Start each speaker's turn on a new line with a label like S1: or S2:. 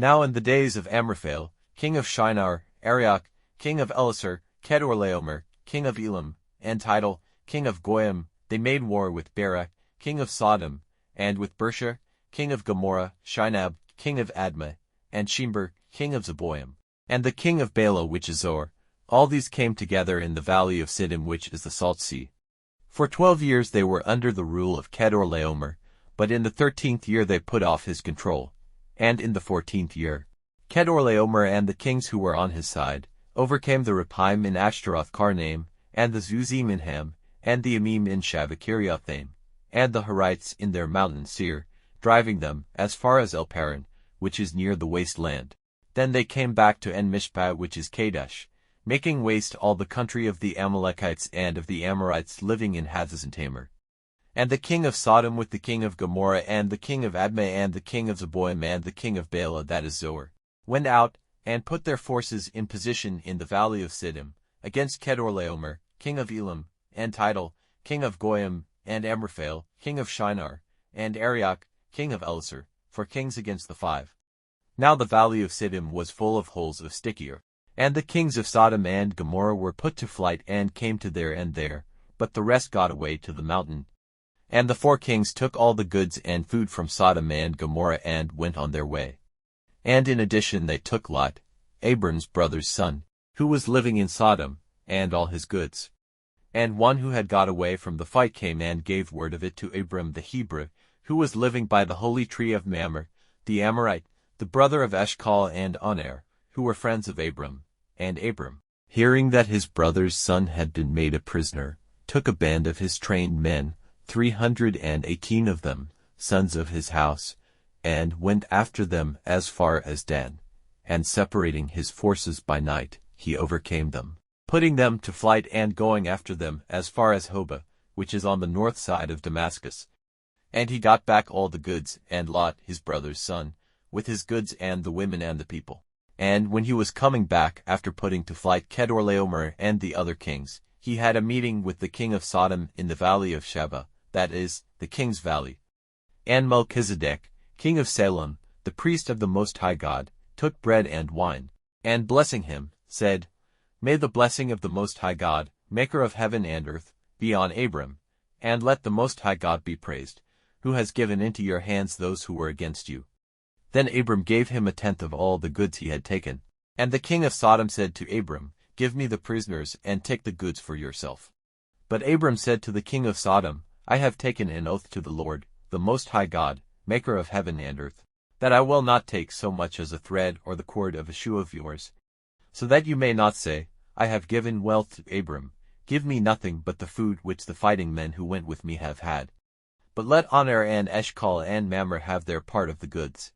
S1: Now in the days of Amraphel, king of Shinar, Arioch, king of Elasar, Kedorlaomer, king of Elam, and Tidal, king of Goyim, they made war with Barak, king of Sodom, and with Bersha, king of Gomorrah, Shinab, king of Admah, and Shember, king of Zeboim, and the king of Bela which is Zor. All these came together in the valley of Siddim which is the Salt Sea. For 12 years they were under the rule of Kedorlaomer, but in the 13th year they put off his control. And in the 14th year, Kedorlaomer and the kings who were on his side overcame the Rephaim in Ashtaroth Karnaim, and the Zuzim in Ham, and the Emim in Shavakiriothaim, and the Horites in their mountain Seir, driving them as far as El Paran, which is near the waste land. Then they came back to En-Mishpat which is Kadesh, making waste all the country of the Amalekites and of the Amorites living in Hazazontamar. And the king of Sodom with the king of Gomorrah and the king of Admah and the king of Zeboim and the king of Bela that is Zor, went out and put their forces in position in the valley of Siddim, against Kedorlaomer, king of Elam, and Tidal, king of Goyim, and Amraphel, king of Shinar, and Arioch, king of Elasar, for kings against the 5. Now the valley of Siddim was full of holes of stickier, and the kings of Sodom and Gomorrah were put to flight and came to their end there, but the rest got away to the mountain. And the 4 kings took all the goods and food from Sodom and Gomorrah and went on their way. And in addition they took Lot, Abram's brother's son, who was living in Sodom, and all his goods. And one who had got away from the fight came and gave word of it to Abram the Hebrew, who was living by the holy tree of Mamre, the Amorite, the brother of Eshcol and Oner, who were friends of Abram. And Abram, hearing that his brother's son had been made a prisoner, took a band of his trained men, 318 of them, sons of his house, and went after them as far as Dan, and separating his forces by night, he overcame them, putting them to flight and going after them as far as Hobah, which is on the north side of Damascus. And he got back all the goods, and Lot his brother's son, with his goods and the women and the people. And when he was coming back after putting to flight Kedorlaomer and the other kings, he had a meeting with the king of Sodom in the valley of Sheba, that is, the king's valley. And Melchizedek, king of Salem, the priest of the Most High God, took bread and wine, and blessing him, said, May the blessing of the Most High God, maker of heaven and earth, be on Abram, and let the Most High God be praised, who has given into your hands those who were against you. Then Abram gave him 1/10 of all the goods he had taken. And the king of Sodom said to Abram, Give me the prisoners, and take the goods for yourself. But Abram said to the king of Sodom, I have taken an oath to the Lord, the Most High God, maker of heaven and earth, that I will not take so much as a thread or the cord of a shoe of yours, so that you may not say, I have given wealth to Abram, give me nothing but the food which the fighting men who went with me have had. But let Oner and Eshcol and Mamre have their part of the goods.